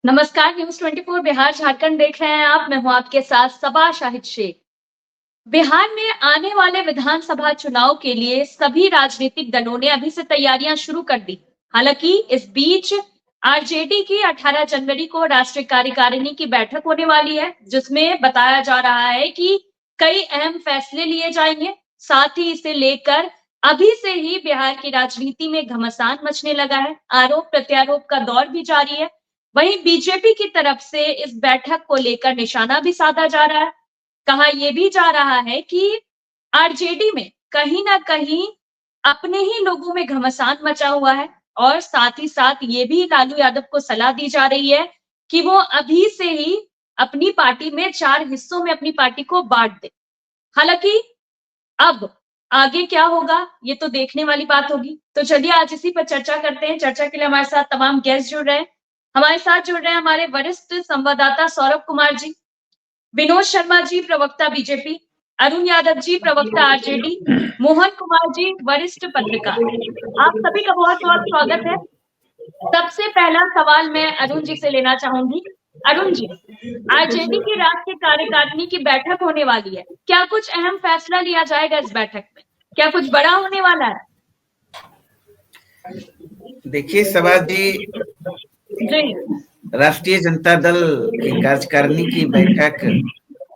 नमस्कार। न्यूज 24 बिहार झारखंड देख रहे हैं आप। मैं हूं आपके साथ सबा शाहिद शेख। बिहार में आने वाले विधानसभा चुनाव के लिए सभी राजनीतिक दलों ने अभी से तैयारियां शुरू कर दी। हालांकि इस बीच आरजेडी की 18 जनवरी को राष्ट्रीय कार्यकारिणी की बैठक होने वाली है, जिसमें बताया जा रहा है कि कई अहम फैसले लिए जाएंगे। साथ ही इसे लेकर अभी से ही बिहार की राजनीति में घमासान मचने लगा है। आरोप प्रत्यारोप का दौर भी जारी है। वहीं बीजेपी की तरफ से इस बैठक को लेकर निशाना भी साधा जा रहा है। कहा यह भी जा रहा है कि आरजेडी में कहीं ना कहीं अपने ही लोगों में घमासान मचा हुआ है, और साथ ही साथ ये भी लालू यादव को सलाह दी जा रही है कि वो अभी से ही अपनी पार्टी में 4 हिस्सों में अपनी पार्टी को बांट दे। हालांकि अब आगे क्या होगा ये तो देखने वाली बात होगी। तो चलिए आज इसी पर चर्चा करते हैं। चर्चा के लिए हमारे साथ तमाम गेस्ट जुड़ रहे हैं। हमारे साथ जुड़ रहे हैं हमारे वरिष्ठ संवाददाता सौरभ कुमार जी, विनोद शर्मा जी प्रवक्ता बीजेपी, अरुण यादव जी प्रवक्ता आरजेडी, मोहन कुमार जी वरिष्ठ पत्रकार। आप सभी का बहुत बहुत स्वागत है। सबसे पहला सवाल मैं अरुण जी से लेना चाहूंगी। अरुण जी, आरजेडी की राष्ट्रीय कार्यकारिणी की बैठक होने वाली है, क्या कुछ अहम फैसला लिया जाएगा इस बैठक में? क्या कुछ बड़ा होने वाला है? देखिए सबा जी, राष्ट्रीय जनता दल की कार्यकारिणी की बैठक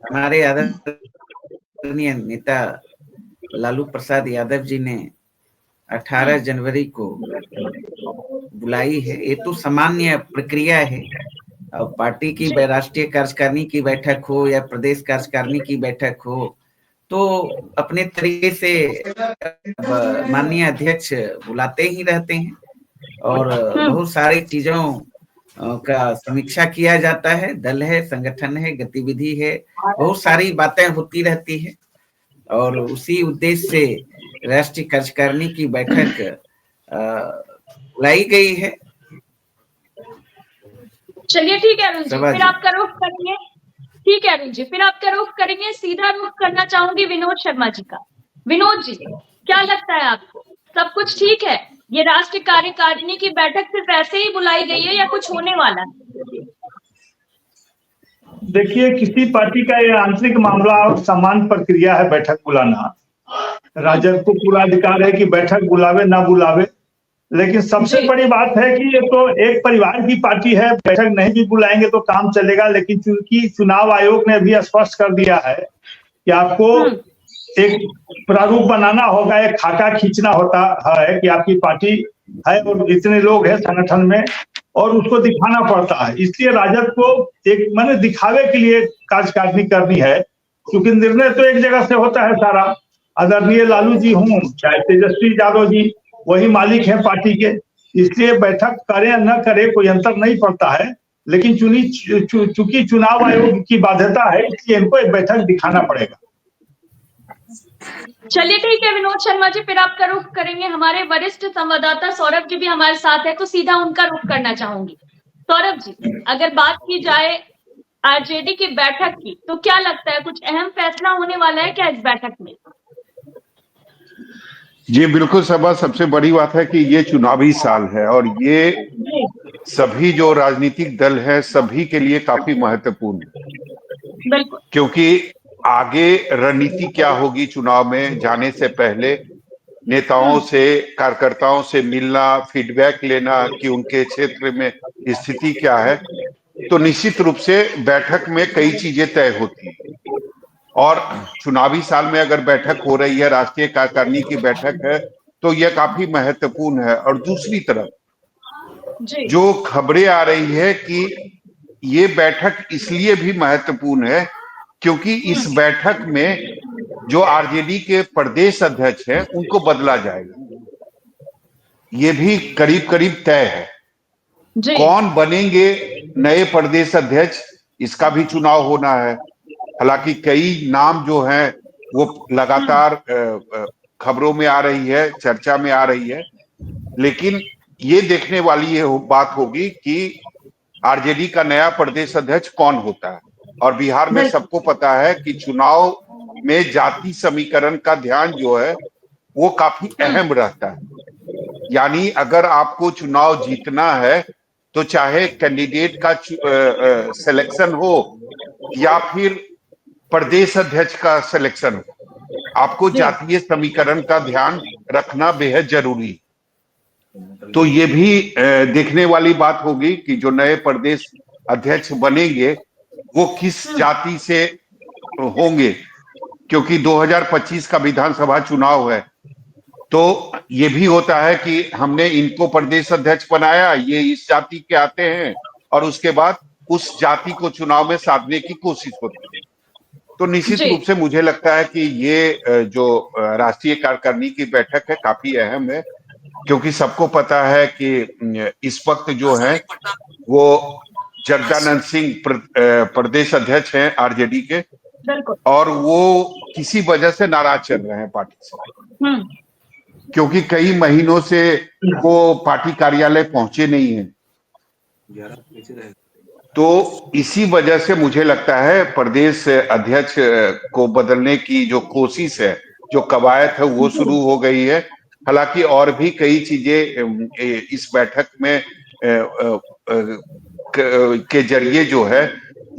हमारे आदरणीय नेता लालू प्रसाद यादव जी ने 18 जनवरी को बुलाई है। ये तो सामान्य प्रक्रिया है। और पार्टी की राष्ट्रीय कार्यकारिणी की बैठक हो या प्रदेश कार्यकारिणी की बैठक हो, तो अपने तरीके से माननीय अध्यक्ष बुलाते ही रहते हैं और बहुत सारी चीजों का समीक्षा किया जाता है। दल है, संगठन है, गतिविधि है, बहुत सारी बातें होती रहती है और उसी उद्देश्य से राष्ट्रीय कार्यकारिणी की बैठक लाई गई है। चलिए ठीक है अरुण जी, फिर आपका रुख करेंगे। ठीक है अरुण जी, फिर आपका रुख करेंगे। सीधा रुख करना चाहूंगी विनोद शर्मा जी का। विनोद जी, क्या लगता है आपको, सब कुछ ठीक है? ये राष्ट्रीय कार्यकारिणी की बैठक सिर्फ ऐसे ही बुलाई गई है या कुछ होने वाला है? देखिए, किसी पार्टी का ये आंतरिक मामला और सामान्य प्रक्रिया है बैठक बुलाना। राजद को पूरा अधिकार है कि बैठक बुलावे ना बुलावे, लेकिन सबसे बड़ी बात है कि ये तो एक परिवार की पार्टी है, बैठक नहीं भी बुलाएंगे तो काम चलेगा। लेकिन चूंकि चुनाव आयोग ने भी स्पष्ट कर दिया है कि आपको एक प्रारूप बनाना होगा, एक खाका खींचना होता है कि आपकी पार्टी है और इतने लोग हैं संगठन में, और उसको दिखाना पड़ता है। इसलिए राजद को एक माने दिखावे के लिए कार्यकारिणी करनी है, क्योंकि निर्णय तो एक जगह से होता है सारा। आदरणीय लालू जी हों चाहे तेजस्वी यादव जी, वही मालिक हैं पार्टी के। इसलिए बैठक करे या न करे कोई अंतर नहीं पड़ता है, लेकिन चूंकि चुनाव आयोग की बाध्यता है, इसलिए इनको एक बैठक दिखाना पड़ेगा। चलिए ठीक है विनोद शर्मा जी, फिर आपका रुख करेंगे। हमारे वरिष्ठ संवाददाता सौरभ जी भी हमारे साथ है, तो सीधा उनका रुख करना चाहूंगी। सौरभ जी, अगर बात की जाए आरजेडी की बैठक की, तो क्या लगता है कुछ अहम फैसला होने वाला है क्या इस बैठक में? जी बिल्कुल सबा, सबसे बड़ी बात है कि ये चुनावी साल है और ये सभी जो राजनीतिक दल है सभी के लिए काफी महत्वपूर्ण है, क्योंकि आगे रणनीति क्या होगी चुनाव में जाने से पहले नेताओं से, कार्यकर्ताओं से मिलना, फीडबैक लेना कि उनके क्षेत्र में स्थिति क्या है। तो निश्चित रूप से बैठक में कई चीजें तय होती हैं और चुनावी साल में अगर बैठक हो रही है, राष्ट्रीय कार्यकारिणी की बैठक है, तो यह काफी महत्वपूर्ण है। और दूसरी तरफ जो खबरें आ रही है कि ये बैठक इसलिए भी महत्वपूर्ण है क्योंकि इस बैठक में जो आरजेडी के प्रदेश अध्यक्ष हैं उनको बदला जाएगा। ये भी करीब करीब तय है। कौन बनेंगे नए प्रदेश अध्यक्ष, इसका भी चुनाव होना है। हालांकि कई नाम जो हैं वो लगातार खबरों में आ रही है, चर्चा में आ रही है, लेकिन ये देखने वाली ये बात होगी कि आरजेडी का नया प्रदेश अध्यक्ष कौन होता है। और बिहार में सबको पता है कि चुनाव में जाति समीकरण का ध्यान जो है वो काफी अहम रहता है। यानी अगर आपको चुनाव जीतना है तो चाहे कैंडिडेट का सिलेक्शन हो या फिर प्रदेश अध्यक्ष का सिलेक्शन हो, आपको जातीय समीकरण का ध्यान रखना बेहद जरूरी है। तो ये भी देखने वाली बात होगी कि जो नए प्रदेश अध्यक्ष बनेंगे वो किस जाति से होंगे, क्योंकि 2025 का विधानसभा चुनाव है। तो ये भी होता है कि हमने इनको प्रदेश अध्यक्ष बनाया, ये इस जाति के आते हैं, और उसके बाद उस जाति को चुनाव में साधने की कोशिश होती है। तो निश्चित रूप से मुझे लगता है कि ये जो राष्ट्रीय कार्यकारिणी की बैठक है काफी अहम है, क्योंकि सबको पता है कि इस वक्त जो है वो जगदानंद सिंह प्रदेश अध्यक्ष हैं आरजेडी के, और वो किसी वजह से नाराज चल रहे हैं पार्टी से, क्योंकि कई महीनों से वो पार्टी कार्यालय पहुंचे नहीं हैं। तो इसी वजह से मुझे लगता है प्रदेश अध्यक्ष को बदलने की जो कोशिश है, जो कवायद है, वो शुरू हो गई है। हालांकि और भी कई चीजें इस बैठक में के जरिए जो है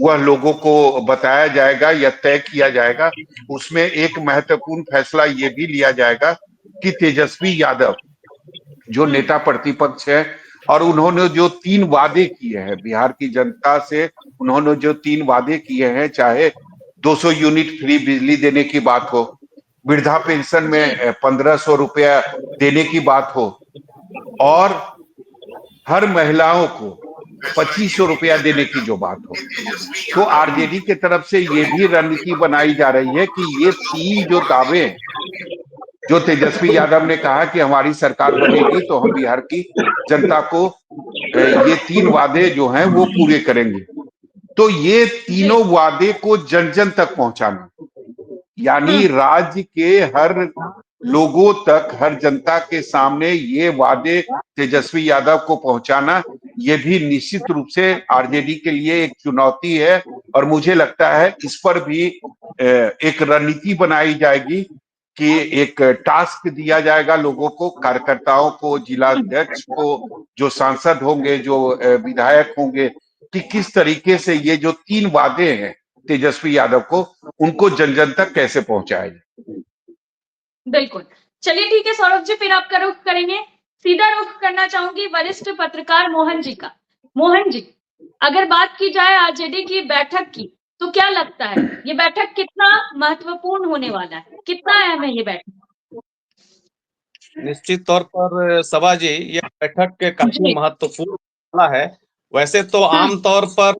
वह लोगों को बताया जाएगा या तय किया जाएगा। उसमें एक महत्वपूर्ण फैसला ये भी लिया जाएगा कि तेजस्वी यादव जो नेता प्रतिपक्ष है, और उन्होंने जो 3 वादे किए हैं बिहार की जनता से, उन्होंने जो 3 वादे किए हैं, चाहे 200 यूनिट फ्री बिजली देने की बात हो, वृद्धा पेंशन में 1500 रुपया देने की बात हो, और हर महिलाओं को 2500 रुपया देने की जो बात हो, तो आरजेडी की तरफ से ये भी रणनीति बनाई जा रही है कि ये 3 जो दावे जो तेजस्वी यादव ने कहा कि हमारी सरकार बनेगी तो हम बिहार की जनता को ये 3 वादे जो हैं वो पूरे करेंगे। तो ये तीनों वादे को जन जन तक पहुंचाना, यानी राज्य के हर लोगों तक, हर जनता के सामने ये वादे तेजस्वी यादव को पहुंचाना, ये भी निश्चित रूप से आरजेडी के लिए एक चुनौती है। और मुझे लगता है इस पर भी एक रणनीति बनाई जाएगी कि एक टास्क दिया जाएगा लोगों को, कार्यकर्ताओं को, जिला अध्यक्ष को, जो सांसद होंगे, जो विधायक होंगे, कि किस तरीके से ये जो 3 वादे हैं तेजस्वी यादव को, उनको जन जन तक कैसे पहुंचाया जाए। बिल्कुल, चलिए ठीक है सौरभ जी, फिर आपका रुख करेंगे। सीधा रुख करना चाहूंगी वरिष्ठ पत्रकार मोहन जी का। मोहन जी, अगर बात की जाए आरजेडी की बैठक की, तो क्या लगता है ये बैठक कितना महत्वपूर्ण होने वाला है, कितना अहम है ये बैठक? निश्चित तौर पर सभा जी, ये बैठक काफी महत्वपूर्ण है। वैसे तो आमतौर पर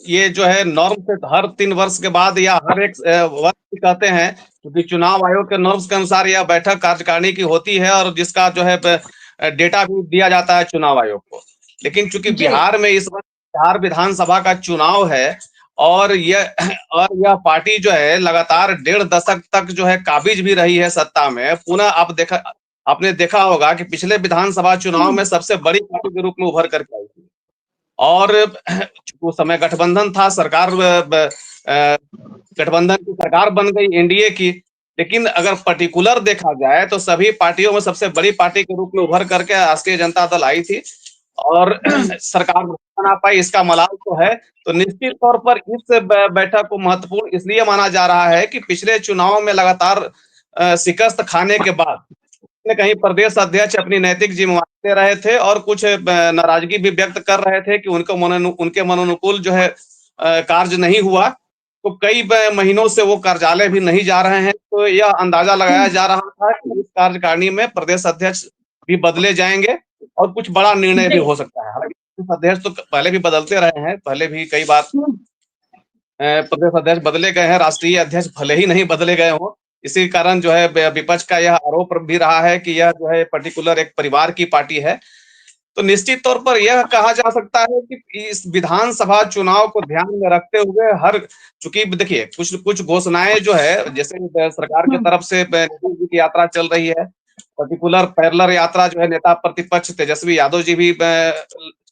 ये जो है नॉर्म से हर 3 वर्ष के बाद या हर एक वर्ष कहते हैं, क्योंकि चुनाव आयोग के नॉर्म्स के अनुसार यह बैठक कार्यकारिणी की होती है और जिसका जो है डेटा भी दिया जाता है चुनाव आयोग को। लेकिन चूंकि बिहार में इस वर्ष बिहार विधानसभा का चुनाव है और यह पार्टी जो है लगातार 1.5 दशक तक जो है काबिज भी रही है सत्ता में। पुनः आपने देखा होगा कि पिछले विधानसभा चुनाव में सबसे बड़ी पार्टी के रूप में उभर करके आई थी, और उस समय गठबंधन था, गठबंधन की सरकार बन गई एनडीए की। लेकिन अगर पर्टिकुलर देखा जाए तो सभी पार्टियों में सबसे बड़ी पार्टी के रूप में उभर करके राष्ट्रीय जनता दल आई थी और सरकार बना पाई, इसका मलाल तो है। तो निश्चित तौर पर इस बैठक को महत्वपूर्ण इसलिए माना जा रहा है कि पिछले चुनाव में लगातार शिकस्त खाने के बाद कहीं प्रदेश अध्यक्ष अपनी नैतिक जिम्मेवारी ले रहे थे और कुछ नाराजगी भी व्यक्त कर रहे थे कि उनके मनोनुकूल जो है कार्य नहीं हुआ। तो कई महीनों से वो कार्यालय भी नहीं जा रहे हैं। तो यह अंदाजा लगाया जा रहा था कि इस कार्यकारिणी में प्रदेश अध्यक्ष भी बदले जाएंगे और कुछ बड़ा निर्णय भी हो सकता है। हालांकि अध्यक्ष तो पहले भी बदलते रहे हैं, पहले भी कई बार प्रदेश अध्यक्ष बदले गए हैं, राष्ट्रीय अध्यक्ष भले ही नहीं बदले गए हों। इसी कारण जो है विपक्ष का यह आरोप भी रहा है कि यह जो है पर्टिकुलर एक परिवार की पार्टी है। तो निश्चित तौर पर यह कहा जा सकता है कि इस विधानसभा चुनाव को ध्यान में रखते हुए चूंकि देखिए कुछ घोषणाएं जो है, जैसे सरकार की तरफ से नीतीश जी की यात्रा चल रही है, पर्टिकुलर पैरेलल यात्रा जो है नेता प्रतिपक्ष तेजस्वी यादव जी भी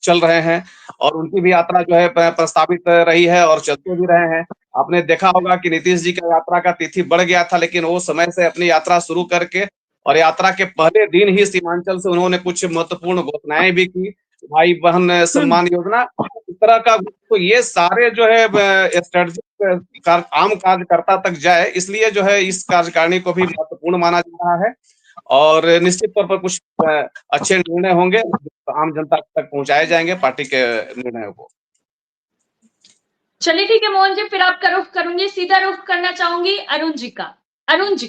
चल रहे हैं और उनकी भी यात्रा जो है प्रस्तावित रही है और चलते भी रहे हैं। आपने देखा होगा कि नीतीश जी का यात्रा का तिथि बढ़ गया था, लेकिन वो समय से अपनी यात्रा शुरू करके और यात्रा के पहले दिन ही सीमांचल से उन्होंने कुछ महत्वपूर्ण घोषणाएं भी की। भाई बहन सम्मान योजना, इस तरह का, तो ये सारे जो है स्ट्रेटजी आम कार्यकर्ता तक जाए, इसलिए जो है इस कार्यकारिणी को भी महत्वपूर्ण माना जा रहा है। और निश्चित तौर पर कुछ अच्छे निर्णय होंगे, आम जनता तक पहुंचाए जाएंगे पार्टी के निर्णयों को। चलिए ठीक है मोहन जी, फिर आपका रुख करूंगी, सीधा रुख करना चाहूंगी अरुण जी का। अरुण जी,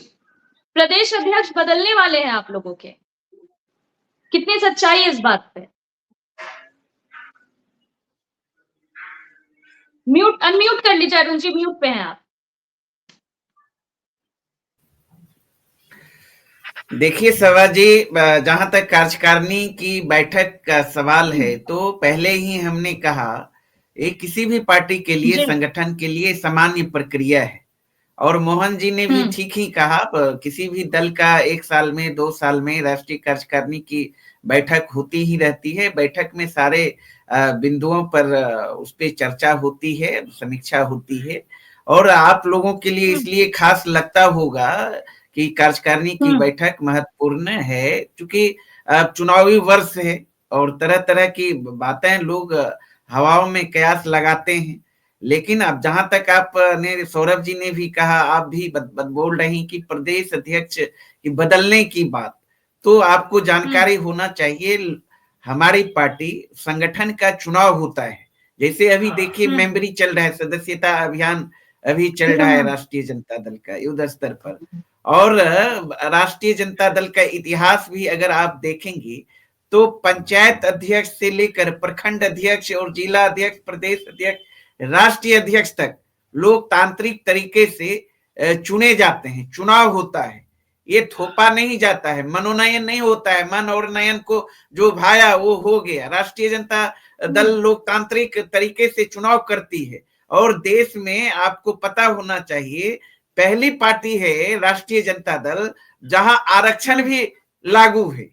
प्रदेश अध्यक्ष बदलने वाले हैं आप लोगों के, कितनी सच्चाई है इस बात पे? म्यूट अनम्यूट कर लीजिए अरुण जी, म्यूट पे हैं आप। देखिए सभा जी, जहां तक कार्यकारिणी की बैठक का सवाल है, तो पहले ही हमने कहा ये किसी भी पार्टी के लिए, संगठन के लिए सामान्य प्रक्रिया है। और मोहन जी ने भी ठीक ही कहा, किसी भी दल का 1 साल में 2 साल में राष्ट्रीय कार्यकारिणी की बैठक होती ही रहती है। बैठक में सारे बिंदुओं पर उस पर चर्चा होती है, समीक्षा होती है। और आप लोगों के लिए इसलिए खास लगता होगा कि कार्यकारिणी की बैठक महत्वपूर्ण है, क्योंकि चुनावी वर्ष है और तरह तरह की बातें लोग हवाओं में कयास लगाते हैं। लेकिन अब जहां तक आपने, सौरभ जी ने भी कहा, आप भी बोल रही कि प्रदेश अध्यक्ष की बदलने की बात, तो आपको जानकारी होना चाहिए, हमारी पार्टी संगठन का चुनाव होता है। जैसे अभी देखिए मेंबरी चल रहा है, सदस्यता अभियान अभी चल रहा है राष्ट्रीय जनता दल का युद्ध स्तर पर। और राष्ट्रीय जनता दल का इतिहास भी अगर आप देखेंगे तो पंचायत अध्यक्ष से लेकर प्रखंड अध्यक्ष और जिला अध्यक्ष, प्रदेश अध्यक्ष, राष्ट्रीय अध्यक्ष तक लोकतांत्रिक तरीके से चुने जाते हैं। चुनाव होता है, ये थोपा नहीं जाता है, मनोनयन नहीं होता है, मन और नयन को जो भाया वो हो गया। राष्ट्रीय जनता दल लोकतांत्रिक तरीके से चुनाव करती है। और देश में आपको पता होना चाहिए, पहली पार्टी है राष्ट्रीय जनता दल जहां आरक्षण भी लागू है,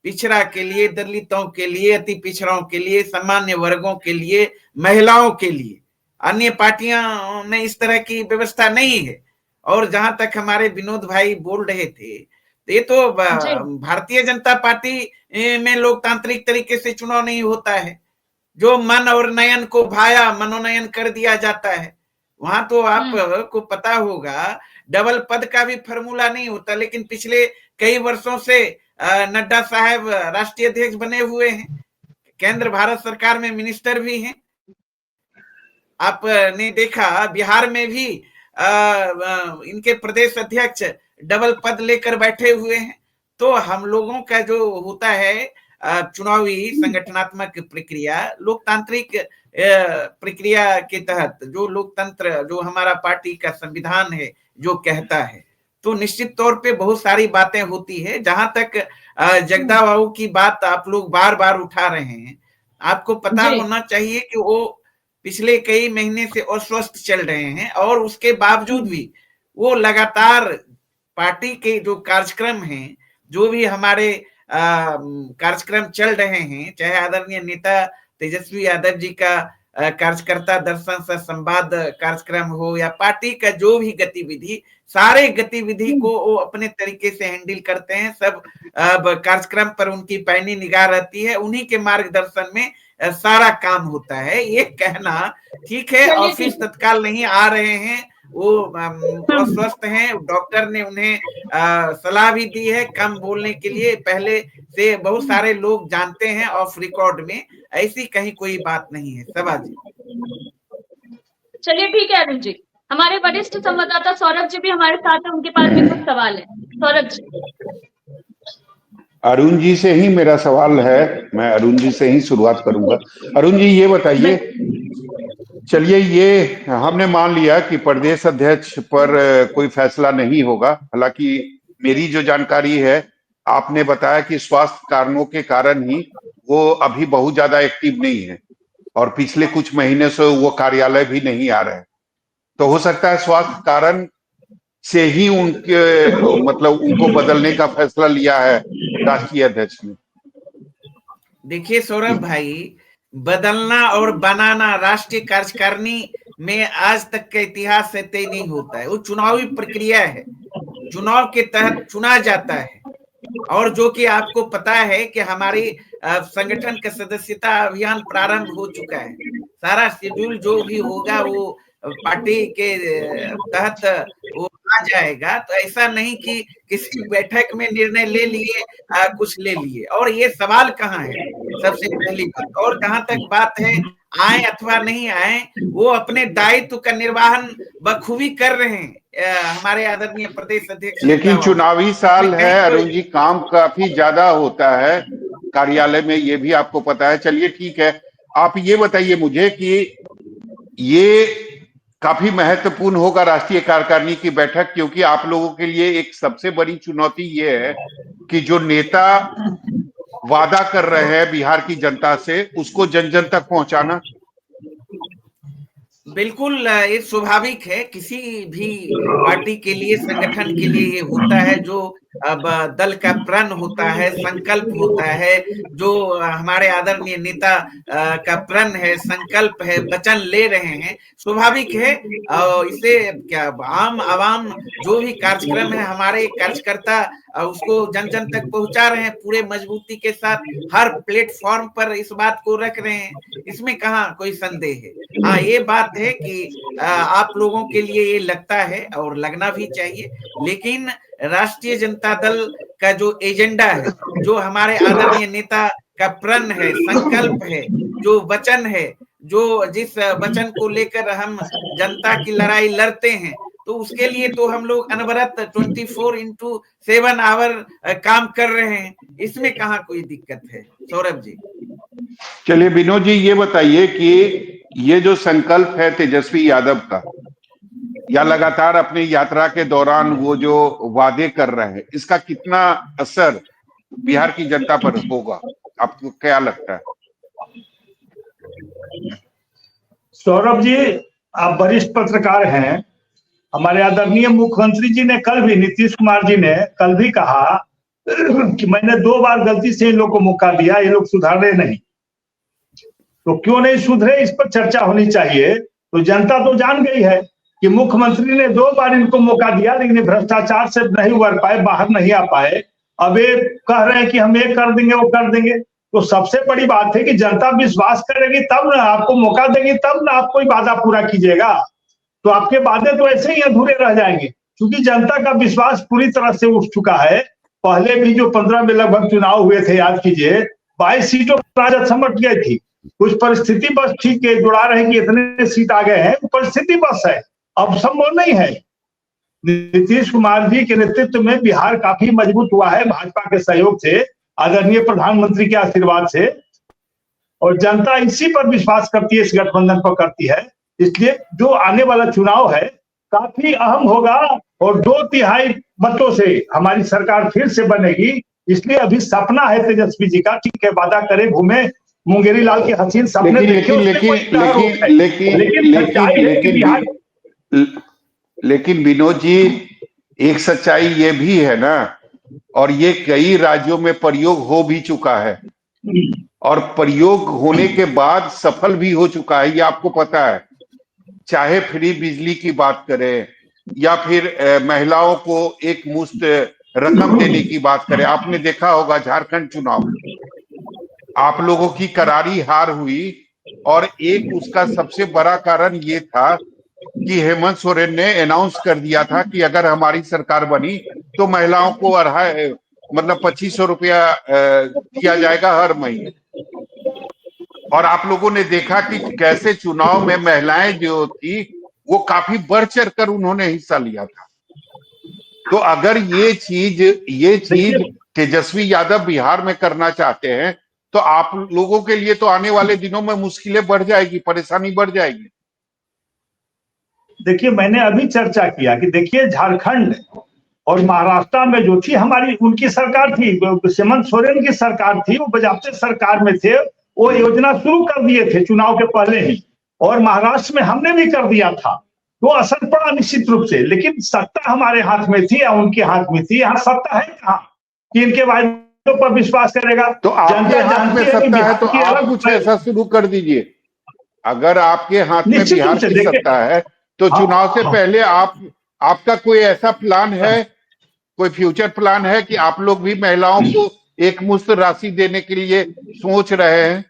पिछड़ा के लिए, दलितों के लिए, अति पिछड़ों के लिए, सामान्य वर्गों के लिए, महिलाओं के लिए। अन्य पार्टियां में इस तरह की व्यवस्था नहीं है। और जहां तक हमारे विनोद भाई बोल रहे थे, ये तो भारतीय जनता पार्टी में लोकतांत्रिक तरीके से चुनाव नहीं होता है, जो मन और नयन को भाया मनोनयन कर दिया जाता है। वहां तो आपको पता होगा डबल पद का भी फॉर्मूला नहीं होता। लेकिन पिछले कई वर्षों से नड्डा साहब राष्ट्रीय अध्यक्ष बने हुए हैं, केंद्र भारत सरकार में मिनिस्टर भी हैं। आपने देखा बिहार में भी इनके प्रदेश अध्यक्ष डबल पद लेकर बैठे हुए हैं। तो हम लोगों का जो होता है चुनावी संगठनात्मक प्रक्रिया, लोकतांत्रिक प्रक्रिया के तहत, जो लोकतंत्र, जो हमारा पार्टी का संविधान है जो कहता है, तो निश्चित तौर पे बहुत सारी बातें होती है। जहां तक जगदा बाबू की बात आप लोग बार बार उठा रहे हैं, आपको पता होना चाहिए कि वो पिछले कई महीने से अस्वस्थ चल रहे हैं, और उसके बावजूद भी वो लगातार पार्टी के जो कार्यक्रम हैं, जो भी हमारे कार्यक्रम चल रहे हैं, चाहे आदरणीय नेता तेजस्वी यादव जी का कार्यकर्ता दर्शन से संवाद कार्यक्रम हो, या पार्टी का जो भी गतिविधि, सारे गतिविधि को वो अपने तरीके से हैंडल करते हैं। सब कार्यक्रम पर उनकी पैनी निगाह रहती है, उन्हीं के मार्गदर्शन में सारा काम होता है। ये कहना ठीक है, ऑफिस तत्काल नहीं आ रहे हैं, वो अस्वस्थ हैं, डॉक्टर ने उन्हें सलाह भी दी है कम बोलने के लिए, पहले से बहुत सारे लोग जानते हैं ऑफ रिकॉर्ड में, ऐसी कहीं कोई बात नहीं है। सभा जी, चलिए ठीक है अरुण जी, हमारे वरिष्ठ संवाददाता सौरभ जी भी हमारे साथ हैं, उनके पास भी कुछ सवाल है। सौरभ जी। अरुण जी से ही मेरा सवाल है, मैं अरुण जी से ही शुरुआत करूंगा। अरुण जी ये बताइए, चलिए ये हमने मान लिया कि प्रदेश अध्यक्ष पर कोई फैसला नहीं होगा। हालांकि मेरी जो जानकारी है, आपने बताया कि स्वास्थ्य कारणों के कारण ही वो अभी बहुत ज्यादा एक्टिव नहीं है और पिछले कुछ महीने से वो कार्यालय भी नहीं आ रहे हैं। तो हो सकता है स्वास्थ्य कारण से ही उनके मतलब उनको बदलने का फैसला लिया है राष्ट्रीय अध्यक्ष ने। देखिए सौरभ भाई, बदलना और बनाना राष्ट्रीय कार्यकारिणी में आज तक का इतिहास से तय नहीं होता है। वो चुनावी प्रक्रिया है, चुनाव के तहत चुना जाता है। और जो कि आपको पता है कि हमारी संगठन का सदस्यता अभियान प्रारंभ हो चुका है। सारा शेड्यूल जो भी होगा वो पार्टी के तहत वो आ जाएगा। तो ऐसा नहीं कि किसी बैठक में निर्णय ले लिए, कुछ ले लिए। और ये सवाल कहाँ है, सबसे पहली बात। और जहां तक बात है आए अथवा नहीं आए, वो अपने दायित्व का निर्वहन बखूबी कर रहे हैं हमारे आदरणीय प्रदेश अध्यक्ष। लेकिन चुनावी साल है अरुण जी, काम काफी ज्यादा होता है कार्यालय में, ये भी आपको पता है। चलिए ठीक है, आप ये बताइए मुझे कि ये काफी महत्वपूर्ण होगा राष्ट्रीय कार्यकारिणी की बैठक, क्योंकि आप लोगों के लिए एक सबसे बड़ी चुनौती ये है कि जो नेता वादा कर रहे हैं बिहार की जनता से, उसको जन जन तक पहुंचाना। बिल्कुल, ये स्वाभाविक है। किसी भी पार्टी के लिए, संगठन के लिए ये होता है। जो अब दल का प्रण होता है, संकल्प होता है, जो हमारे आदरणीय नेता का प्रण है, संकल्प है, वचन ले रहे हैं, स्वाभाविक है। इसे क्या आम आवाम जो भी कार्यक्रम है, हमारे कार्यकर्ता उसको जन जन तक पहुंचा रहे हैं पूरे मजबूती के साथ। हर प्लेटफॉर्म पर इस बात को रख रहे हैं, इसमें कहाँ कोई संदेह है। हाँ, ये बात है कि आप लोगों के लिए ये लगता है और लगना भी चाहिए, लेकिन राष्ट्रीय जनता दल का जो एजेंडा है, जो हमारे आदरणीय नेता का प्रण है, संकल्प है, जो वचन है, जो जिस वचन को लेकर हम जनता की लड़ाई लड़ते हैं, तो उसके लिए तो हम लोग अनवरत 24/7 आवर काम कर रहे हैं। इसमें कहाँ कोई दिक्कत है, सौरभ जी। चलिए विनोद जी, ये बताइए कि ये जो संकल्प है तेजस्वी यादव का, या लगातार अपनी यात्रा के दौरान वो जो वादे कर रहे हैं, इसका कितना असर बिहार की जनता पर होगा, आपको क्या लगता है? सौरभ जी, आप वरिष्ठ पत्रकार हैं। हमारे आदरणीय मुख्यमंत्री जी ने कल भी, नीतीश कुमार जी ने कल भी कहा कि मैंने 2 बार गलती से इन लोग को मौका दिया, ये लोग सुधारे नहीं। तो क्यों नहीं सुधरे, इस पर चर्चा होनी चाहिए। तो जनता तो जान गई है कि मुख्यमंत्री ने 2 बार इनको मौका दिया, लेकिन भ्रष्टाचार से नहीं उबर पाए, बाहर नहीं आ पाए। अब ये कह रहे हैं कि हम ये कर देंगे, वो कर देंगे। तो सबसे बड़ी बात है कि जनता विश्वास करेगी तब ना, आपको मौका देगी तब ना आप कोई वादा पूरा कीजिएगा। तो आपके वादे तो ऐसे ही अधूरे रह जाएंगे, क्योंकि जनता का विश्वास पूरी तरह से उठ चुका है। पहले भी जो 15 में लगभग चुनाव हुए थे, याद कीजिए, 22 सीटों पर राजद समट गई थी। कुछ परिस्थिति बस ठीक है, जुड़ा रहे कि इतने सीट आ गए हैं, परिस्थिति बस है, अब संभव नहीं है। नीतीश कुमार जी के नेतृत्व में बिहार काफी मजबूत हुआ है, भाजपा के सहयोग से, आदरणीय प्रधानमंत्री के आशीर्वाद से, और जनता इसी पर विश्वास करती है, इस गठबंधन पर करती है। इसलिए जो आने वाला चुनाव है काफी अहम होगा, और 2/3 मतों से हमारी सरकार फिर से बनेगी। इसलिए अभी सपना है तेजस्वी जी का, ठीक है, वादा करे, घूमे, मुंगेरी लाल के हसीन सपने देखे, लेकिन विनोद जी, एक सच्चाई ये भी है ना, और ये कई राज्यों में प्रयोग हो भी चुका है, और प्रयोग होने के बाद सफल भी हो चुका है, ये आपको पता है। चाहे फ्री बिजली की बात करें, या फिर महिलाओं को एक मुश्त रकम देने की बात करें। आपने देखा होगा झारखंड चुनाव, आप लोगों की करारी हार हुई, और एक उसका सबसे बड़ा कारण ये था कि हेमंत सोरेन ने अनाउंस कर दिया था कि अगर हमारी सरकार बनी तो महिलाओं को 2500 रुपया दिया जाएगा हर महीने। और आप लोगों ने देखा कि कैसे चुनाव में महिलाएं जो थी वो काफी बढ़ चढ़ कर उन्होंने हिस्सा लिया था। तो अगर ये चीज तेजस्वी यादव बिहार में करना चाहते हैं, तो आप लोगों के लिए तो आने वाले दिनों में मुश्किलें बढ़ जाएगी, परेशानी बढ़ जाएगी। देखिए, मैंने अभी चर्चा किया कि देखिए, झारखंड और महाराष्ट्र में जो थी हमारी, उनकी सरकार थी, हेमंत सोरेन की सरकार थी, वो बजाते सरकार में थे, वो योजना शुरू कर दिए थे चुनाव के पहले ही, और महाराष्ट्र में हमने भी कर दिया था। तो असर पड़ा निश्चित रूप से, लेकिन सत्ता हमारे हाथ में थी या उनके हाथ में थी? यहाँ सत्ता है कहाँ कि इनके वायदों पर विश्वास करेगा? तो आपके हाथ में सत्ता है तो आप कुछ ऐसा शुरू कर दीजिए। अगर आपके हाथ में बिहार की सत्ता है तो चुनाव से पहले आपका कोई ऐसा प्लान है, कोई फ्यूचर प्लान है कि आप लोग भी महिलाओं को एक मुश्त राशि देने के लिए सोच रहे हैं?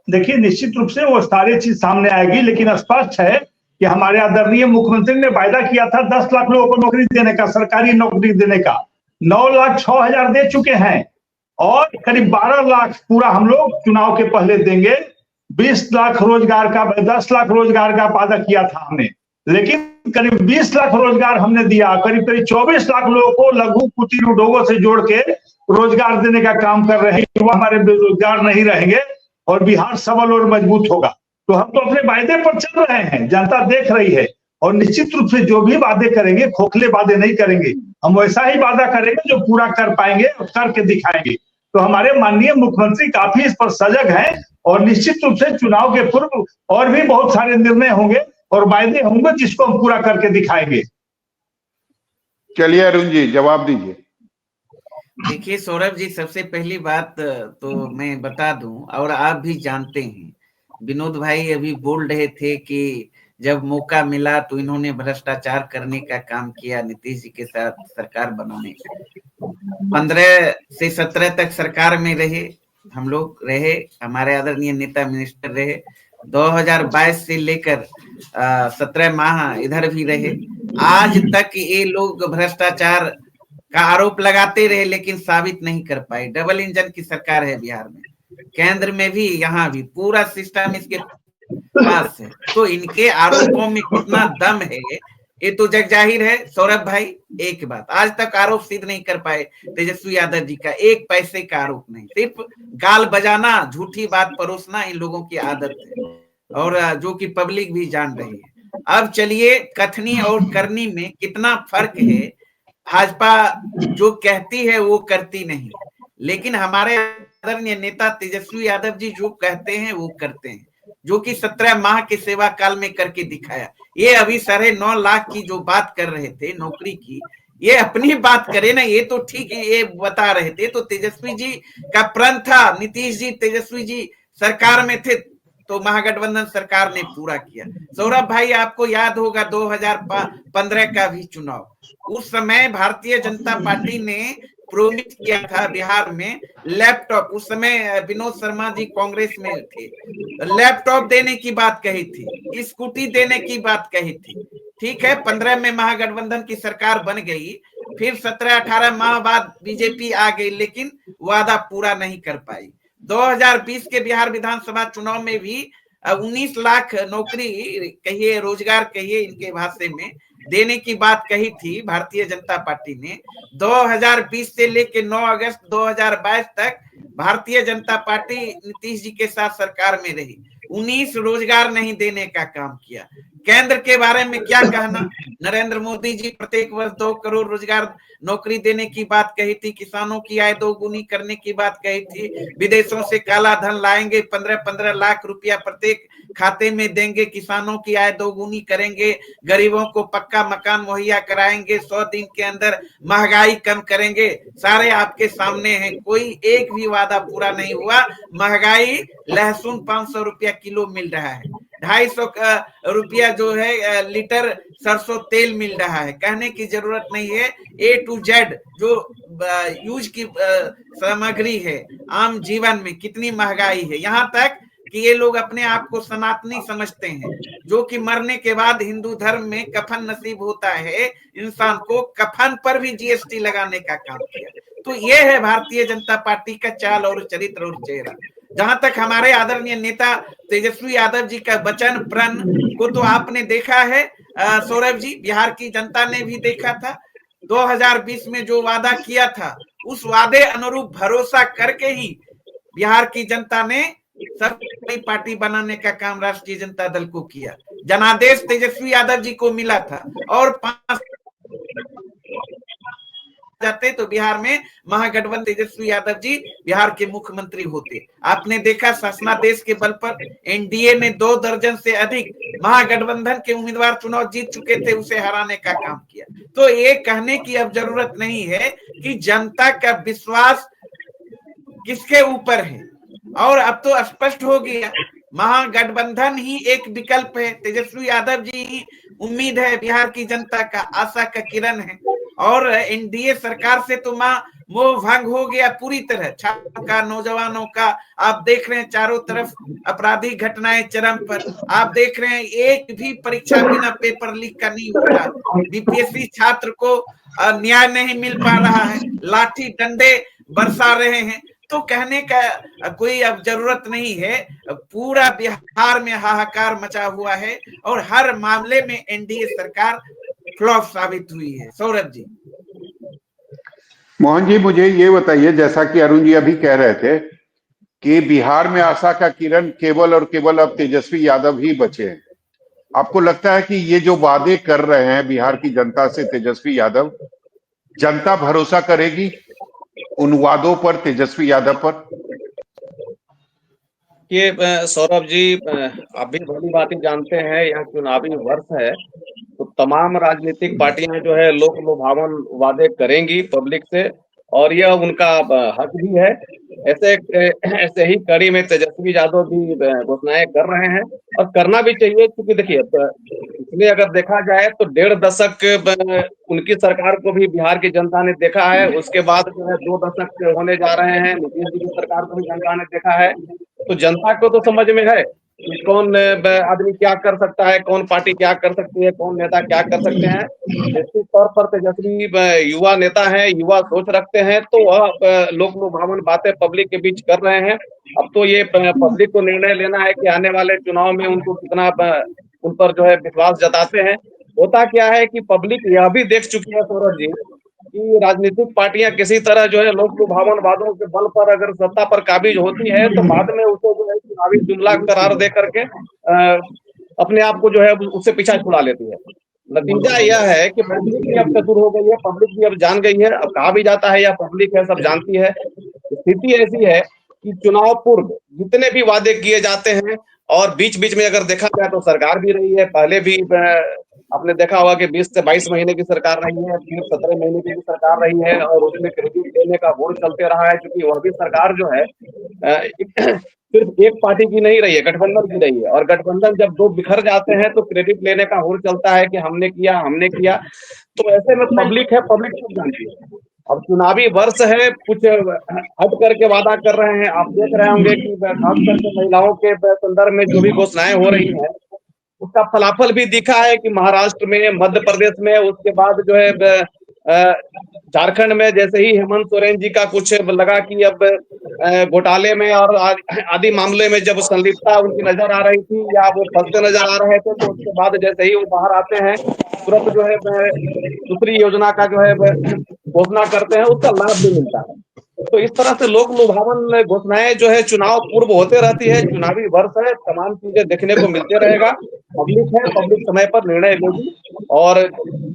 देखिए, निश्चित रूप से वो सारी चीज सामने आएगी, लेकिन स्पष्ट है कि हमारे आदरणीय मुख्यमंत्री ने वायदा किया था 10 लाख लोगों को नौकरी देने का, सरकारी नौकरी देने का। 9,06,000 दे चुके हैं और करीब 12 लाख पूरा हम लोग चुनाव के पहले देंगे। 20 लाख रोजगार का, 10 लाख रोजगार का वादा किया था हमने, लेकिन करीब 20 लाख रोजगार हमने दिया। करीब करीब 24 लाख लोगों को लघु कुटीर उद्योगों से जोड़ के रोजगार देने का काम कर रहे हैं। युवा हमारे बेरोजगार नहीं रहेंगे और बिहार सबल और मजबूत होगा। तो हम तो अपने वायदे पर चल रहे हैं, जनता देख रही है, और निश्चित रूप से जो भी वादे करेंगे, खोखले वादे नहीं करेंगे, हम वैसा ही वादा करेंगे जो पूरा कर पाएंगे और करके दिखाएंगे। तो हमारे माननीय मुख्यमंत्री काफी इस पर सजग हैं और निश्चित रूप से चुनाव के पूर्व और भी बहुत सारे निर्णय होंगे और वायदे होंगे जिसको हम पूरा करके दिखाएंगे। चलिए अरुण जी, जवाब दीजिए। देखिए सौरभ जी, सबसे पहली बात तो मैं बता दूं, और आप भी जानते हैं, विनोद भाई अभी बोल रहे थे कि जब मौका मिला तो इन्होंने भ्रष्टाचार करने का काम किया नीतीश जी के साथ सरकार बनाने का। 15 से 17 तक सरकार में रहे, हम लोग रहे, हमारे आदरणीय नेता मिनिस्टर रहे। 2022 से लेकर 17 माह इधर भी रहे। आज तक ये लोग भ्रष्टाचार का आरोप लगाते रहे लेकिन साबित नहीं कर पाए। डबल इंजन की सरकार है बिहार में, केंद्र में भी, यहाँ भी, पूरा सिस्टम इसके पास है। तो इनके आरोपों में कितना दम है ये तो जग जाहिर है। सौरभ भाई, एक बात, आज तक आरोप सिद्ध नहीं कर पाए तेजस्वी यादव जी का, एक पैसे का आरोप नहीं, सिर्फ गाल बजाना, झूठी बात परोसना इन लोगों की आदत है, और जो कि पब्लिक भी जान रही है। अब चलिए, कथनी और करनी में कितना फर्क है। भाजपा जो कहती है वो करती नहीं, लेकिन हमारे आदरणीय नेता तेजस्वी यादव जी जो कहते हैं वो करते हैं, जो कि 17 माह के सेवा काल में करके दिखाया। ये अभी 9.5 लाख की जो बात कर रहे थे नौकरी की, ये अपनी बात करे ना, ये तो ठीक है, ये बता रहे थे तो तेजस्वी जी का प्रण था। नीतीश जी, तेजस्वी जी सरकार में थे तो महागठबंधन सरकार ने पूरा किया। सौरभ भाई, आपको याद होगा 2015 का भी चुनाव, उस समय भारतीय जनता पार्टी ने प्रोमिस किया था बिहार में लैपटॉप, उस समय विनोद शर्मा जी कांग्रेस में थे, लैपटॉप देने की बात कही थी, स्कूटी देने की बात कही थी। ठीक है, 15 में महागठबंधन की सरकार बन गई, फिर 17-18 माह बाद बीजेपी आ गई, लेकिन वादा पूरा नहीं कर पाई। 2020 के बिहार विधानसभा चुनाव में भी 19 लाख नौकरी कहिए, रोजगार कहिए, इनके भाषा में देने की बात कही थी भारतीय जनता पार्टी ने। 2020 से लेकर 9 अगस्त 2022 तक भारतीय जनता पार्टी नीतीश जी के साथ सरकार में रही, 19 रोजगार नहीं देने का काम किया। केंद्र के बारे में क्या कहना, नरेंद्र मोदी जी प्रत्येक वर्ष 2 करोड़ रोजगार नौकरी देने की बात कही थी, किसानों की आय 2 गुनी करने की बात कही थी, विदेशों से काला धन लाएंगे, 15-15 लाख रुपया प्रत्येक खाते में देंगे, किसानों की आय 2 गुनी करेंगे, गरीबों को पक्का मकान मुहैया कराएंगे, 100 दिन के अंदर महंगाई कम करेंगे। सारे आपके सामने हैं, कोई एक भी वादा पूरा नहीं हुआ। महंगाई, लहसुन 500 रुपया किलो मिल रहा है, 250 रुपया जो है लीटर सरसों तेल मिल रहा है। कहने की जरूरत नहीं है, A to Z जो यूज की सामग्री है आम जीवन में कितनी महंगाई है। यहाँ तक कि ये लोग अपने आप को सनातनी समझते हैं, जो कि मरने के बाद हिंदू धर्म में कफन नसीब होता है इंसान को, कफन पर भी GST लगाने का काम किया। तो ये है भारतीय जनता पार्टी का चाल और चरित्र और चेहरा। जहां तक हमारे आदरणीय नेता तेजस्वी यादव जी का वचन प्रण को तो आपने देखा है सौरभ जी, बिहार की जनता ने भी देखा था। 2020 में जो वादा किया था, उस वादे अनुरूप भरोसा करके ही बिहार की जनता ने सब नई पार्टी बनाने का काम राष्ट्रीय जनता दल को किया। जनादेश तेजस्वी यादव जी को मिला था, और 5 जाते तो बिहार में महागठबंधन तेजस्वी यादव जी बिहार के मुख्यमंत्री होते। आपने देखा शासनादेश के बल पर एनडीए ने 2 दर्जन से अधिक महागठबंधन के उम्मीदवार चुनाव जीत चुके थे, उसे हराने का काम किया। तो ये कहने की अब जरूरत नहीं है कि जनता का विश्वास किसके ऊपर है, और अब तो स्पष्ट हो गया, महागठबंधन ही एक विकल्प है। तेजस्वी यादव जी ही उम्मीद है बिहार की जनता का, आशा का किरण है। और एनडीए सरकार से तो मोह भंग हो गया पूरी तरह। छात्रों का, नौजवानों का आप देख रहे हैं चारों तरफ आपराधिक घटनाएं चरम पर। आप देख रहे हैं एक भी परीक्षा बिना पेपर लीक का नहीं हो रहा। बीपीएससी छात्र को न्याय नहीं मिल पा रहा है, लाठी डंडे बरसा रहे हैं। तो कहने का कोई अब जरूरत नहीं है, पूरा बिहार में हाहाकार मचा हुआ है और हर मामले में एनडीए सरकार फ्लॉप साबित हुई है। सौरभ जी। मोहन जी, मुझे ये बताइए, जैसा कि अरुण जी अभी कह रहे थे कि बिहार में आशा का किरण केवल और केवल अब तेजस्वी यादव ही बचे हैं, आपको लगता है कि ये जो वादे कर रहे हैं बिहार की जनता से तेजस्वी यादव, जनता भरोसा करेगी उन वादों पर, तेजस्वी यादव पर? ये सौरभ जी, आप भी भली भांति जानते हैं यह चुनावी वर्ष है, तो तमाम राजनीतिक पार्टियां जो है लोक लुभावन वादे करेंगी पब्लिक से, और यह उनका हक भी है। ऐसे ही कड़ी में तेजस्वी यादव भी घोषणाएं कर रहे हैं और करना भी चाहिए, क्योंकि देखिए इसलिए अगर देखा जाए तो 1.5 दशक उनकी सरकार को भी बिहार की जनता ने देखा है। उसके बाद जो है 2 दशक होने जा रहे हैं, नीतीश जी की सरकार को भी जनता ने देखा है। तो जनता को तो समझ में है कि कौन आदमी क्या कर सकता है, कौन पार्टी क्या कर सकती है, कौन नेता क्या कर सकते हैं। निश्चित तौर पर तेजस्वी युवा नेता है, युवा सोच रखते हैं, तो वह लोक लुभावन बातें पब्लिक के बीच कर रहे हैं। अब तो ये पब्लिक को निर्णय लेना है कि आने वाले चुनाव में उनको कितना उन पर जो है विश्वास जताते हैं। होता क्या है कि पब्लिक यह भी देख चुकी है सौरभ जी कि राजनीतिक पार्टियां किसी तरह जो है लोक लुभावन वादों के बल पर अगर सत्ता पर काबिज होती है तो बाद में उसको जो है चुनावी जुमला करार दे करके अपने आप को जो है उससे पीछा छुड़ा लेती है। नतीजा यह है कि पब्लिक भी अब चतुर हो गई है, पब्लिक भी अब जान गई है। अब कहा भी जाता है या पब्लिक है, सब जानती है। स्थिति ऐसी है कि चुनाव पूर्व जितने भी वादे किए जाते हैं, और बीच बीच में अगर देखा जाए तो सरकार भी रही है, पहले भी आपने देखा होगा कि 20 से 22 महीने की सरकार रही है, फिर 17 महीने की भी सरकार रही है, और उसमें क्रेडिट लेने का होड़ चलते रहा है, क्योंकि वह भी सरकार जो है सिर्फ एक पार्टी की नहीं रही है, गठबंधन की रही है। और गठबंधन जब दो बिखर जाते हैं तो क्रेडिट लेने का होड़ चलता है कि हमने किया। तो ऐसे में पब्लिक है, पब्लिक सब जानती है। अब चुनावी वर्ष है, कुछ हट करके वादा कर रहे हैं। आप देख रहे होंगे कि खास करके महिलाओं के संदर्भ में जो भी घोषणाएं हो रही हैं, उसका फलाफल भी दिखा है कि महाराष्ट्र में, मध्य प्रदेश में, उसके बाद जो है झारखंड में जैसे ही हेमंत सोरेन जी का कुछ लगा कि अब घोटाले में और आदि मामले में जब संलिप्तता उनकी नजर आ रही थी या वो फंसते नजर आ रहे थे, तो उसके बाद जैसे ही वो बाहर आते हैं तुरंत जो है दूसरी योजना का जो है घोषणा करते हैं, उसका लाभ भी मिलता है। तो इस तरह से लोक लुभावन घोषणाएं जो है चुनाव पूर्व होते रहती है। चुनावी वर्ष है, तमाम चीजें देखने को मिलते रहेगा। पब्लिक है, पब्लिक समय पर निर्णय लेगी। और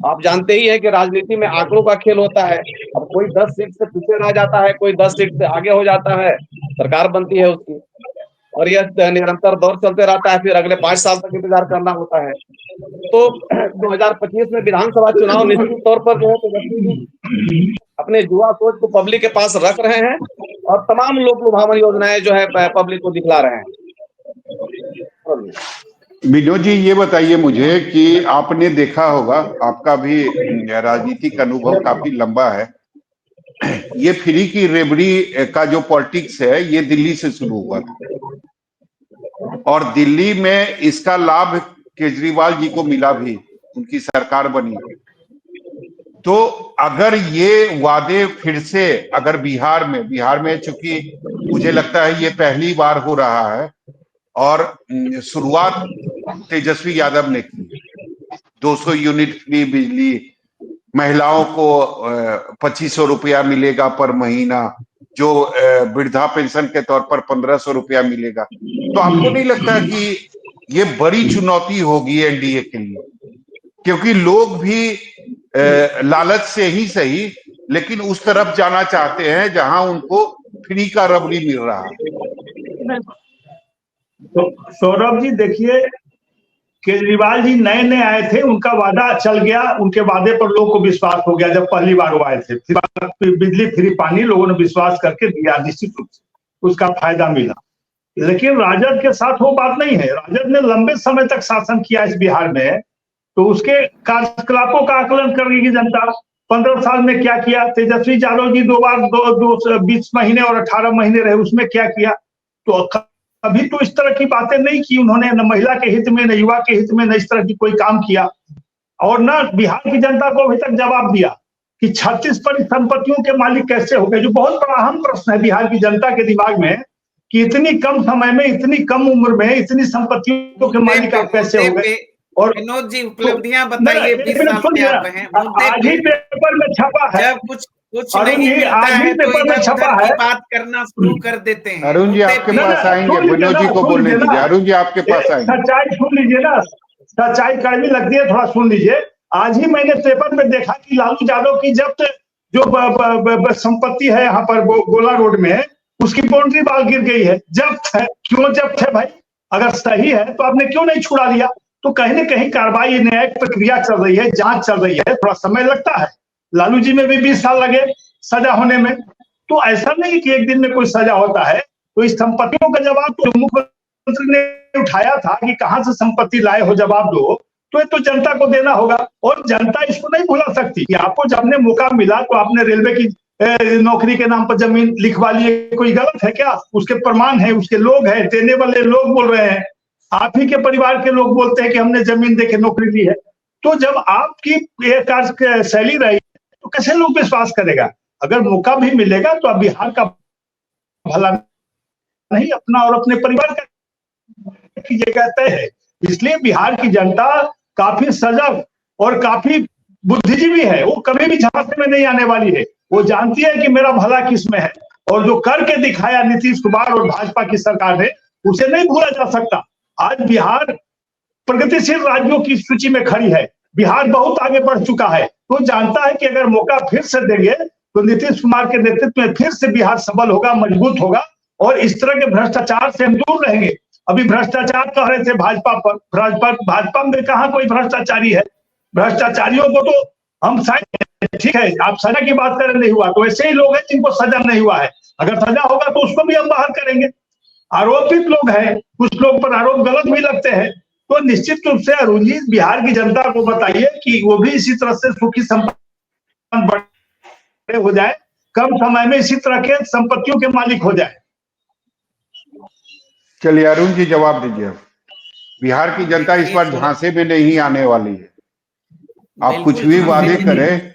आप जानते ही है कि राजनीति में आंकड़ों का खेल होता है। अब कोई 10 सीट से पीछे रह जाता है, कोई 10 सीट से आगे हो जाता है, सरकार बनती है उसकी, और यह निरंतर दौर चलते रहता है। फिर अगले 5 साल तक इंतजार करना होता है। तो 2025 में विधानसभा चुनाव निश्चित तौर पर जो है अपने युवा सोच को पब्लिक के पास रख रहे हैं और तमाम लोक लुभावन योजनाएं जो है पब्लिक को दिखला रहे हैं। विनोद जी, ये बताइए मुझे कि आपने देखा होगा, आपका भी राजनीतिक अनुभव काफी लंबा है, ये फ्री की रेबड़ी का जो पॉलिटिक्स है ये दिल्ली से शुरू हुआ था, और दिल्ली में इसका लाभ केजरीवाल जी को मिला भी, उनकी सरकार बनी। तो अगर ये वादे फिर से अगर बिहार में चूंकि मुझे लगता है ये पहली बार हो रहा है, और शुरुआत तेजस्वी यादव ने की, 200 यूनिट फ्री बिजली, महिलाओं को 2500 रुपया मिलेगा पर महीना, जो वृद्धा पेंशन के तौर पर 1500 रुपया मिलेगा। तो आपको नहीं लगता कि ये बड़ी चुनौती होगी एनडीए के लिए? क्योंकि लोग भी लालच से ही सही, लेकिन उस तरफ जाना चाहते हैं जहां उनको फ्री का रबड़ी मिल रहा है। तो सौरभ जी देखिए, केजरीवाल जी नए नए आए थे, उनका वादा चल गया, उनके वादे पर लोग को विश्वास हो गया। जब पहली बार वो आए थे, बिजली फ्री पानी लोगों ने विश्वास करके दिया, निश्चित रूप से उसका फायदा मिला। लेकिन राजद के साथ वो बात नहीं है। राजद ने लंबे समय तक शासन किया इस बिहार में, तो उसके कार्यकलापों का आकलन करेगी जनता। 15 साल में क्या किया। तेजस्वी यादव जी 2 बार 20 महीने और 18 महीने रहे, उसमें क्या किया। तो कभी तो इस तरह की बातें नहीं की उन्होंने, न महिला के हित में, न युवा के हित में, न इस तरह की कोई काम किया। और न बिहार की जनता को अभी तक जवाब दिया कि 36 परिसंपत्तियों के मालिक कैसे हो गए, जो बहुत बड़ा अहम प्रश्न है बिहार की जनता के दिमाग में, कि इतनी कम समय में, इतनी कम उम्र में इतनी संपत्तियों के मालिक आप कैसे हो गए। और विनोद जी उपलब्धियां बताइए, 20 साल से आप हैं आज ही पेपर में छपा है, जब कुछ नहीं मिलता है तो इधर उधर की बात करना शुरू कर देते हैं। अरुण जी आपके पास आएंगे, विनोद जी को बोलने दीजिए। अरुण जी आपके पास आएंगे। सच्चाई सुन लीजिए ना, सच्चाई कड़वी लगती है, थोड़ा सुन लीजिए। आज ही मैंने पेपर में देखा कि लालू यादव की जब्त जो संपत्ति है यहाँ पर गोला रोड में, उसकी बाउंड्री वॉल गिर गई है। जब्त है, क्यों जब्त है भाई? अगर सही है तो आपने क्यों नहीं छुड़ा लिया? तो कहीं ना कहीं कार्रवाई, न्यायिक प्रक्रिया चल रही है, जांच चल रही है, थोड़ा समय लगता है। लालू जी में भी 20 साल लगे सजा होने में। तो ऐसा नहीं कि एक दिन में कोई सजा होता है। तो इस संपत्तियों का जवाब तो मुख्यमंत्री ने उठाया था कि कहां से संपत्ति लाए हो, जवाब दो। तो ये तो जनता को देना होगा, और जनता इसको नहीं भुला सकती कि आपको जब ने मौका मिला तो आपने रेलवे की नौकरी के नाम पर जमीन लिखवा ली। कोई गलत है क्या? उसके प्रमाण है, उसके लोग हैं, देने वाले लोग बोल रहे हैं, आप ही के परिवार के लोग बोलते हैं कि हमने जमीन देके नौकरी ली है। तो जब आपकी ये कार्य शैली रही तो कैसे लोग विश्वास करेगा? अगर मौका भी मिलेगा तो अब बिहार का भला नहीं, अपना और अपने परिवार का कीजिएगा तय है। इसलिए बिहार की जनता काफी सजग और काफी बुद्धिजीवी है, वो कभी भी झांसे में नहीं आने वाली है। वो जानती है कि मेरा भला किसमें है, और जो करके दिखाया नीतीश कुमार और भाजपा की सरकार ने, उसे नहीं भूला जा सकता। आज बिहार प्रगतिशील राज्यों की सूची में खड़ी है, बिहार बहुत आगे बढ़ चुका है। तो जानता है कि अगर मौका फिर से देंगे तो नीतीश कुमार के नेतृत्व में फिर से बिहार सबल होगा, मजबूत होगा, और इस तरह के भ्रष्टाचार से हम दूर रहेंगे। अभी भ्रष्टाचार कह रहे थे भाजपा पर, भाजपा में कहा कोई भ्रष्टाचारी है? भ्रष्टाचारियों को तो हम ठीक है, आप सजा की बात करें, नहीं हुआ तो ऐसे ही लोग हैं जिनको सजा नहीं हुआ है। अगर सजा होगा तो उसको भी हम बाहर करेंगे। आरोपित लोग हैं, कुछ लोग पर आरोप गलत भी लगते हैं। तो निश्चित रूप से अरुण जी बिहार की जनता को बताइए कि वो भी इसी तरह से सुखी संपन्न बड़े हो जाए, कम समय में इसी तरह के संपत्तियों के मालिक हो जाए। चलिए अरुण जी जवाब दीजिए। बिहार की जनता इस बार झांसे में नहीं आने वाली है। आप कुछ भी वादे करें,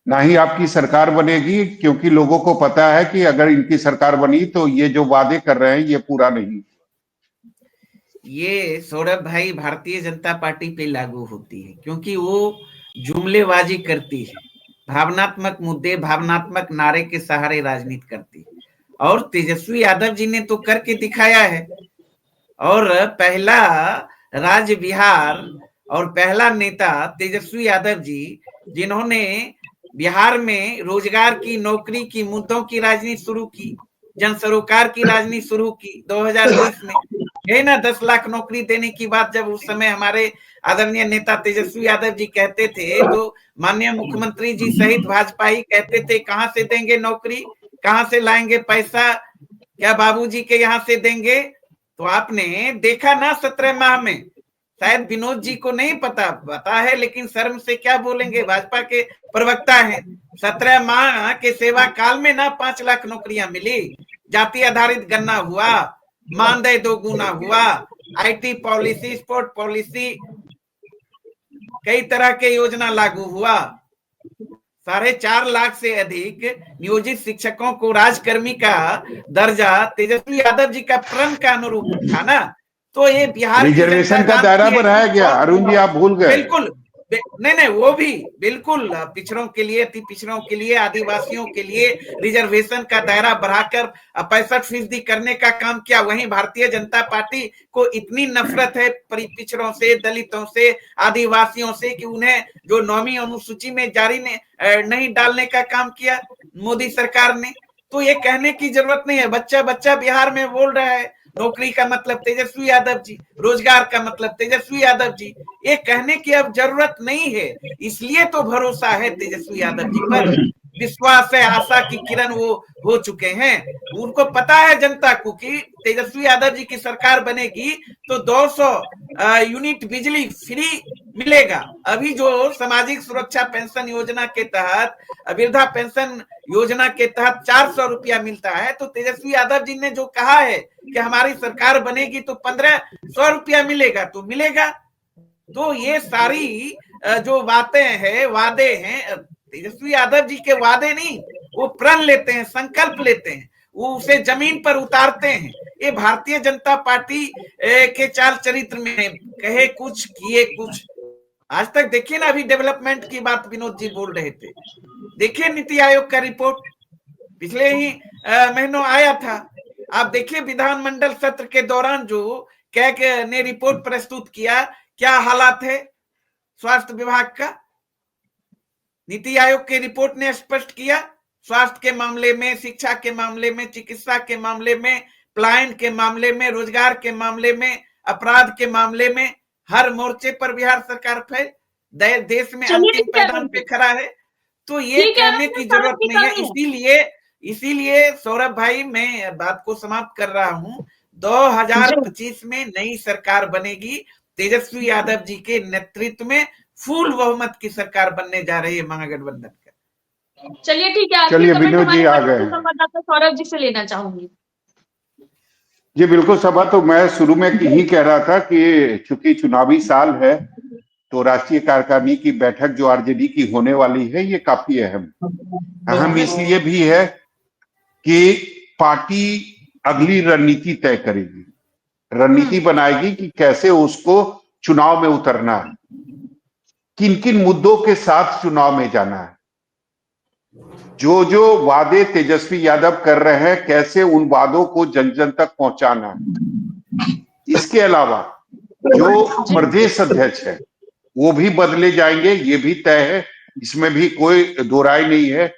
ना ही आपकी सरकार बनेगी, क्योंकि लोगों को पता है कि अगर इनकी सरकार बनी तो ये जो वादे कर रहे हैं ये पूरा नहीं। ये सौरभ भाई भारतीय जनता पार्टी पे लागू होती है, क्योंकि वो जुमलेबाजी करती है, भावनात्मक मुद्दे, भावनात्मक नारे के सहारे राजनीति करती है। और तेजस्वी यादव जी ने तो करके दिखाया है, और पहला राज्य बिहार और पहला नेता तेजस्वी यादव जी, जिन्होंने बिहार में रोजगार की, नौकरी की, मुद्दों की राजनीति शुरू की, जन सरोकार की राजनीति शुरू की 2020 में। है ना, 10 लाख नौकरी देने की बात जब उस समय हमारे आदरणीय नेता तेजस्वी यादव जी कहते थे, तो माननीय मुख्यमंत्री जी सहित भाजपा ही कहते थे कहां से देंगे नौकरी, कहां से लाएंगे पैसा, क्या बाबूजी के यहाँ से देंगे? तो आपने देखा ना 17 माह में, शायद विनोद जी को नहीं पता है, लेकिन शर्म से क्या बोलेंगे, भाजपा के प्रवक्ता हैं। 17 माह के सेवा काल में ना 5 लाख नौकरियां मिली, जाति आधारित गणना हुआ, मानदेय 2 गुना हुआ, आईटी पॉलिसी, स्पोर्ट पॉलिसी, कई तरह के योजना लागू हुआ। 4.5 लाख से अधिक नियोजित शिक्षकों को राजकर्मी का दर्जा तेजस्वी यादव जी का प्रण का अनुरूप था ना। तो ये बिहार रिजर्वेशन का दायरा बढ़ाया गया। अरुण जी आप भूल गए। बिल्कुल नहीं, वो भी बिल्कुल पिछड़ों के लिए, अति पिछड़ों के लिए, आदिवासियों के लिए रिजर्वेशन का दायरा बढ़ाकर 65% करने का काम किया। वहीं भारतीय जनता पार्टी को इतनी नफरत है पिछड़ों से, दलितों से, आदिवासियों से, कि उन्हें जो 9वीं अनुसूची में जारी नहीं डालने का काम किया मोदी सरकार ने। तो ये कहने की जरूरत नहीं है, बच्चा बच्चा बिहार में बोल रहा है नौकरी का मतलब तेजस्वी यादव जी, रोजगार का मतलब तेजस्वी यादव जी। ये कहने की अब जरूरत नहीं है, इसलिए तो भरोसा है तेजस्वी यादव जी पर, विश्वास है, आशा की किरण वो हो चुके हैं। उनको पता है जनता को कि तेजस्वी यादव जी की सरकार बनेगी तो 200 यूनिट बिजली फ्री मिलेगा। अभी जो सामाजिक सुरक्षा पेंशन योजना के तहत, वृद्धा पेंशन योजना के तहत 400 रुपया मिलता है, तो तेजस्वी यादव जी ने जो कहा है कि हमारी सरकार बनेगी तो 1500 रुपया मिलेगा, तो मिलेगा। तो ये सारी जो बातें हैं, वादे हैं, तेजस्वी यादव जी के वादे नहीं, वो प्रण लेते हैं, संकल्प लेते हैं, वो उसे जमीन पर उतारते हैं। ये भारतीय जनता पार्टी के चाल चरित्र में कहे कुछ किए कुछ। आज तक देखिए ना, अभी डेवलपमेंट की बात विनोद जी बोल रहे थे, देखिए नीति आयोग का रिपोर्ट पिछले ही महीनों आया था। आप देखिए विधानमंडल सत्र के दौरान जो कैग ने रिपोर्ट प्रस्तुत किया, क्या हालात है स्वास्थ्य विभाग का। नीति आयोग की रिपोर्ट ने स्पष्ट किया, स्वास्थ्य के मामले में, शिक्षा के मामले में, चिकित्सा के मामले में, पलायन के मामले में, रोजगार के मामले में, अपराध के मामले में, हर मोर्चे पर बिहार सरकार फेल, देश में अंतिम पैदान पे खड़ा है। तो ये कहने की जरूरत नहीं है। इसीलिए सौरभ भाई, मैं बात को समाप्त कर रहा हूं। 2025 में नई सरकार बनेगी, तेजस्वी यादव जी के नेतृत्व में फुल बहुमत की सरकार बनने जा रही है महागठबंधन का। चलिए ठीक है, चलिए विनोद जी आ गए, संवाददाता सौरभ जी से लेना चाहूंगी। जी बिल्कुल सभा, तो मैं शुरू में यही कह रहा था कि चूंकि चुनावी साल है तो राष्ट्रीय कार्यकारिणी की बैठक जो आरजेडी की होने वाली है ये काफी अहम इसलिए भी है कि पार्टी अगली रणनीति तय करेगी, रणनीति बनाएगी कि कैसे उसको चुनाव में उतरना है, किन किन मुद्दों के साथ चुनाव में जाना है, जो जो वादे तेजस्वी यादव कर रहे हैं कैसे उन वादों को जन जन तक पहुंचाना है। इसके अलावा जो प्रदेश अध्यक्ष है वो भी बदले जाएंगे, ये भी तय है, इसमें भी कोई दो राय नहीं है।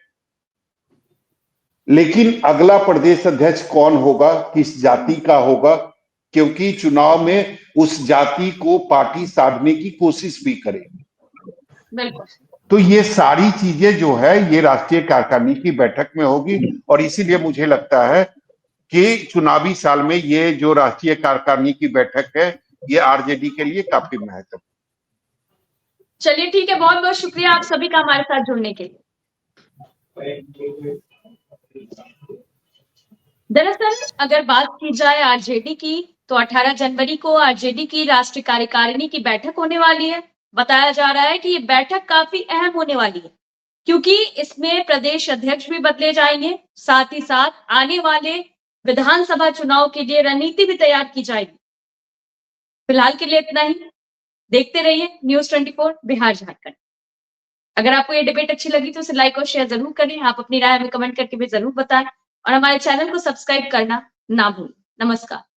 लेकिन अगला प्रदेश अध्यक्ष कौन होगा, किस जाति का होगा, क्योंकि चुनाव में उस जाति को पार्टी साधने की कोशिश भी करेगी। तो ये सारी चीजें जो है ये राष्ट्रीय कार्यकारिणी की बैठक में होगी, और इसीलिए मुझे लगता है कि चुनावी साल में ये जो राष्ट्रीय कार्यकारिणी की बैठक है ये आरजेडी के लिए काफी महत्वपूर्ण। चलिए ठीक है, बहुत बहुत शुक्रिया आप सभी का हमारे साथ जुड़ने के लिए। दरअसल अगर बात की जाए आरजेडी की, तो 18 जनवरी को आरजेडी की राष्ट्रीय कार्यकारिणी की बैठक होने वाली है। बताया जा रहा है कि ये बैठक काफी अहम होने वाली है, क्योंकि इसमें प्रदेश अध्यक्ष भी बदले जाएंगे, साथ ही साथ आने वाले विधानसभा चुनाव के लिए रणनीति भी तैयार की जाएगी। फिलहाल के लिए इतना ही। देखते रहिए न्यूज़ 24 बिहार झारखंड। अगर आपको ये डिबेट अच्छी लगी तो इसे लाइक और शेयर जरूर करें। आप अपनी राय हमें कमेंट करके भी जरूर बताएं, और हमारे चैनल को सब्सक्राइब करना ना भूलें। नमस्कार।